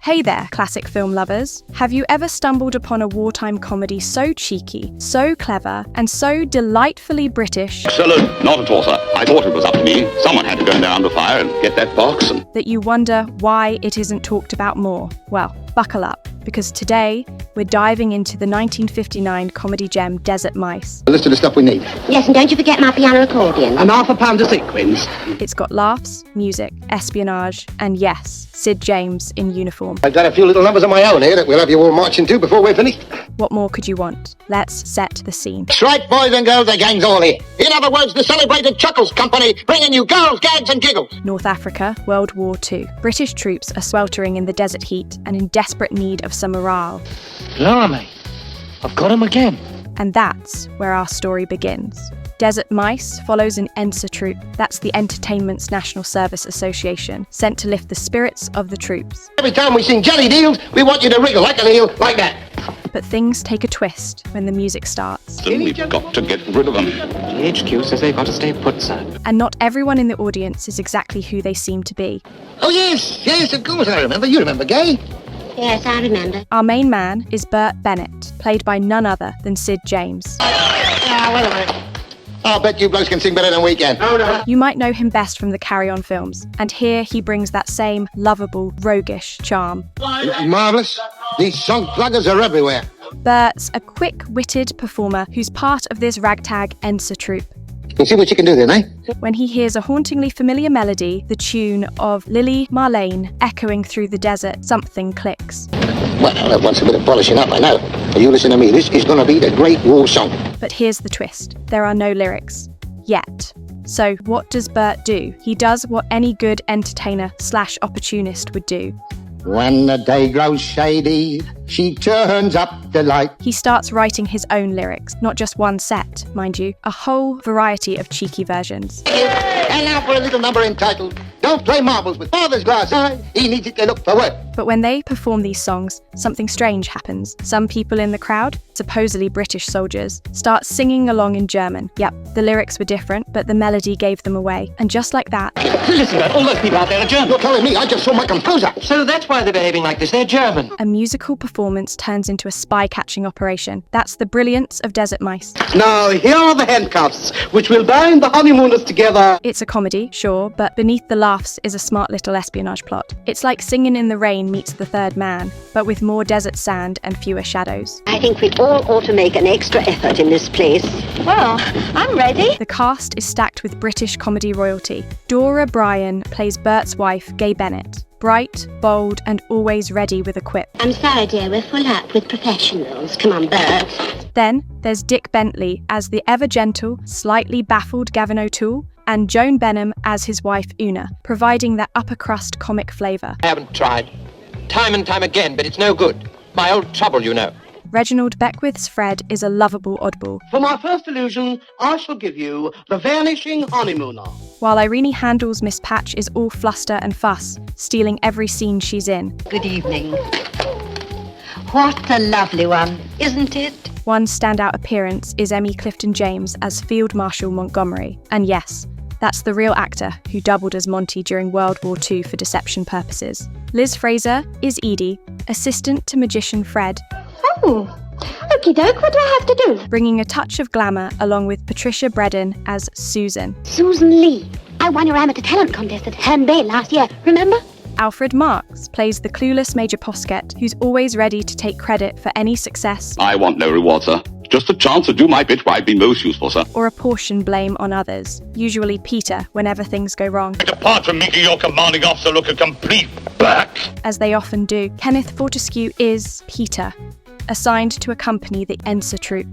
Hey there, classic film lovers. Have you ever stumbled upon a wartime comedy so cheeky, so clever, and so delightfully British Excellent. Not at all, sir. I thought it was up to me. Someone had to go in there under fire and get that box and... that you wonder why it isn't talked about more? Well, buckle up, because today we're diving into the 1959 comedy gem Desert Mice. A list of the stuff we need. Yes, and don't you forget my piano accordion. And half a pound of sequins. It's got laughs, music, espionage, and yes, Sid James in uniform. I've got a few little numbers of my own here that we'll have you all marching to before we're finished. What more could you want? Let's set the scene. That's right, boys and girls, the gang's all here. In other words, the celebrated Chuckles Company, bringing you girls, gags and giggles. North Africa, World War II. British troops are sweltering in the desert heat and in desperate need of some morale. Blimey, I've got him again. And that's where our story begins. Desert Mice follows an ENSA troupe, that's the Entertainment's National Service Association, sent to lift the spirits of the troops. Every time we sing jelly deals, we want you to wriggle like an eel, like that. But things take a twist when the music starts. Then we've got to get rid of them. GHQ says they've got to stay put, sir. And not everyone in the audience is exactly who they seem to be. Oh, yes, of course I remember. You remember, Gay? Yes, I remember. Our main man is Bert Bennett, played by none other than Sid James. Wait a minute. I'll bet you blokes can sing better than we can. Oh, no. You might know him best from the Carry On films, and here he brings that same lovable, roguish charm. Marvellous. These song pluggers are everywhere. Bert's a quick-witted performer who's part of this ragtag ENSA troupe. You see what you can do then, eh? When he hears a hauntingly familiar melody, the tune of Lili Marlene echoing through the desert, something clicks. Well, that wants a bit of polishing up, I know. But you listen to me, this is going to be the great war song. But here's the twist. There are no lyrics. Yet. So what does Bert do? He does what any good entertainer/opportunist would do. When the day grows shady, she turns up the light. He starts writing his own lyrics, not just one set, mind you, a whole variety of cheeky versions. And now for a little number entitled, Don't Play Marbles with Father's Glass Eye. He needs it to look for work. But when they perform these songs, something strange happens. Some people in the crowd, supposedly British soldiers, start singing along in German. Yep, the lyrics were different, but the melody gave them away. And just like that... Listen, Bert, all those people out there are German. You're telling me I just saw my composer. So that's why they're behaving like this. They're German. a musical performance turns into a spy-catching operation. That's the brilliance of Desert Mice. Now, here are the handcuffs, which will bind the honeymooners together. It's a comedy, sure, but beneath the laughs is a smart little espionage plot. It's like Singin' in the Rain meets The Third Man, but with more desert sand and fewer shadows. I think we all ought to make an extra effort in this place. Well, I'm ready. The cast is stacked with British comedy royalty. Dora Bryan plays Bert's wife, Gay Bennett. Bright, bold, and always ready with a quip. I'm sorry, dear, we're full up with professionals. Come on, Bert. Then there's Dick Bentley as the ever-gentle, slightly baffled Gavin O'Toole, and Joan Benham as his wife Una, providing that upper-crust comic flavour. I haven't tried. Time and time again, but it's no good. My old trouble, you know. Reginald Beckwith's Fred is a lovable oddball, For my first illusion, I shall give you The Vanishing Honeymooner. while Irene Handel's Miss Patch is all fluster and fuss, stealing every scene she's in. Good evening. What a lovely one, isn't it? One standout appearance is Emmy Clifton James as Field Marshal Montgomery. And yes, that's the real actor who doubled as Monty during World War II for deception purposes. Liz Fraser is Edie, assistant to magician Fred, Oh, okie doke, what do I have to do? bringing a touch of glamour along with Patricia Bredin as Susan. Susan Lee. I won your amateur talent contest at Herne Bay last year, remember? Alfred Marks plays the clueless Major Posket, who's always ready to take credit for any success I want no reward, sir. Just a chance to do my bit where I've been most useful, sir. or apportion blame on others, usually Peter whenever things go wrong, Apart from making your commanding officer look a complete black. as they often do. Kenneth Fortescue is Peter, assigned to accompany the ENSA troupe.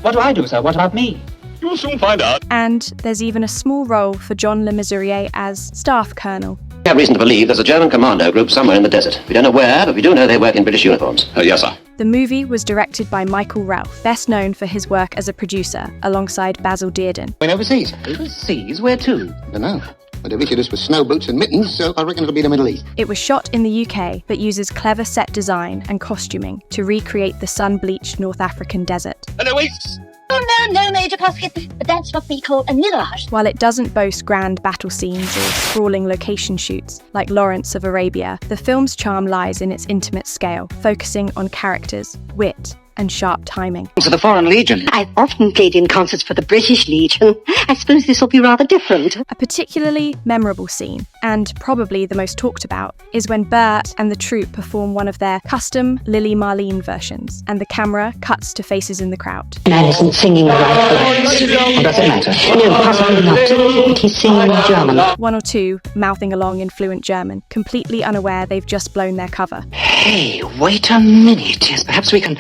What do I do, sir? What about me? You'll soon find out. And there's even a small role for John Le Mesurier as Staff Colonel. We have reason to believe there's a German commando group somewhere in the desert. We don't know where, but we do know they work in British uniforms. Yes, sir. The movie was directed by Michael Ralph, best known for his work as a producer, alongside Basil Dearden. Went overseas? Overseas? Where to? I don't know. But they've issued us with snow boots and mittens, so I reckon it'll be the Middle East. It was shot in the UK, but uses clever set design and costuming to recreate the sun-bleached North African desert. And it waits. Oh, no, Major Poskett. But that's what we call a mirage. While it doesn't boast grand battle scenes or sprawling location shoots like Lawrence of Arabia, the film's charm lies in its intimate scale, focusing on characters, wit, and sharp timing. To the Foreign Legion. I've often played in concerts for the British Legion. I suppose this will be rather different. A particularly memorable scene, and probably the most talked about, is when Bert and the troupe perform one of their custom Lili Marlene versions, and the camera cuts to faces in the crowd. Man isn't singing the right words. Does it matter? No, possibly not. But he's singing in German. One or two mouthing along in fluent German, completely unaware they've just blown their cover. Hey, wait a minute. Yes, perhaps we can...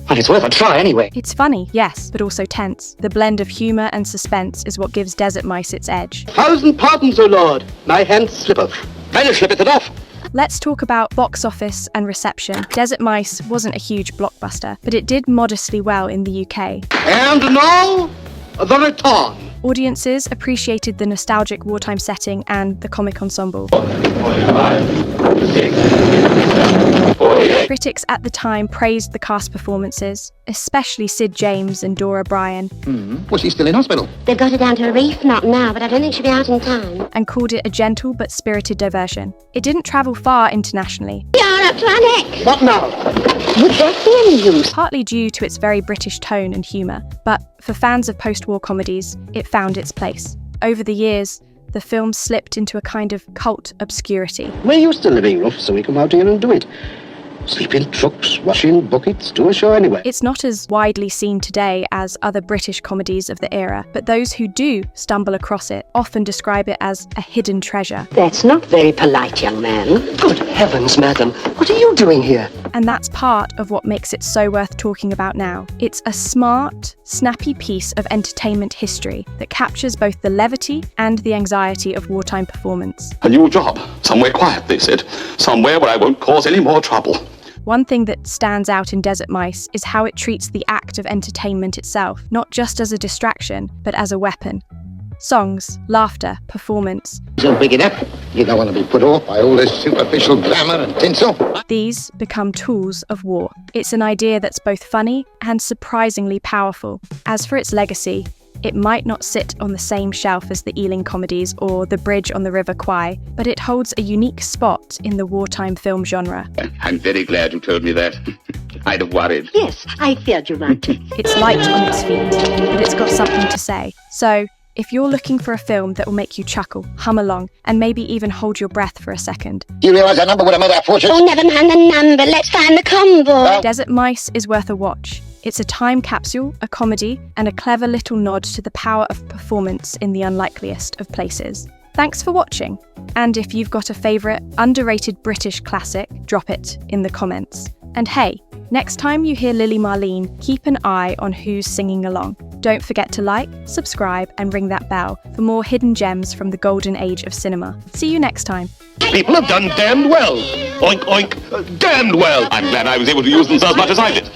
Well, it's worth a try anyway. It's funny, yes, but also tense. The blend of humour and suspense is what gives Desert Mice its edge. 1,000 pardons, O Lord. My hand slippeth. Better slip it off. Let's talk about box office and reception. Desert Mice wasn't a huge blockbuster, but it did modestly well in the UK. And now, the return. Audiences appreciated the nostalgic wartime setting and the comic ensemble. Critics at the time praised the cast performances, especially Sid James and Dora Bryan, Was he still in hospital? They've got her down to a reef knot now, but I don't think she'll be out in time. and called it a gentle but spirited diversion. It didn't travel far internationally, You're up to our neck. What now? Would that be any use? partly due to its very British tone and humour, but for fans of post-war comedies, it found its place. Over the years, the film slipped into a kind of cult obscurity. We're used to living rough, so we come out here and do it. Sleep in trucks, wash in buckets, do a show anyway. It's not as widely seen today as other British comedies of the era, but those who do stumble across it often describe it as a hidden treasure. That's not very polite, young man. Good heavens, madam. What are you doing here? And that's part of what makes it so worth talking about now. It's a smart, snappy piece of entertainment history that captures both the levity and the anxiety of wartime performance. A new job. Somewhere quiet, they said. Somewhere where I won't cause any more trouble. One thing that stands out in Desert Mice is how it treats the act of entertainment itself, not just as a distraction, but as a weapon. Songs, laughter, performance. So big enough. You don't want to be put off by all this superficial glamour and tinsel. These become tools of war. It's an idea that's both funny and surprisingly powerful. As for its legacy, it might not sit on the same shelf as the Ealing comedies or The Bridge on the River Kwai, but it holds a unique spot in the wartime film genre. I'm very glad you told me that. I'd have worried. Yes, I feared you might. It's light on its feet, but it's got something to say. So, if you're looking for a film that will make you chuckle, hum along, and maybe even hold your breath for a second, Do you realise that number would have made our fortune? Oh, never mind the number. Let's find the convoy. Desert Mice is worth a watch. It's a time capsule, a comedy, and a clever little nod to the power of performance in the unlikeliest of places. Thanks for watching, and if you've got a favourite, underrated British classic, drop it in the comments. And hey, next time you hear Lili Marlene, keep an eye on who's singing along. Don't forget to like, subscribe, and ring that bell for more hidden gems from the golden age of cinema. See you next time. People have done damned well. Oink, oink, damned well. I'm glad I was able to use them so as much as I did.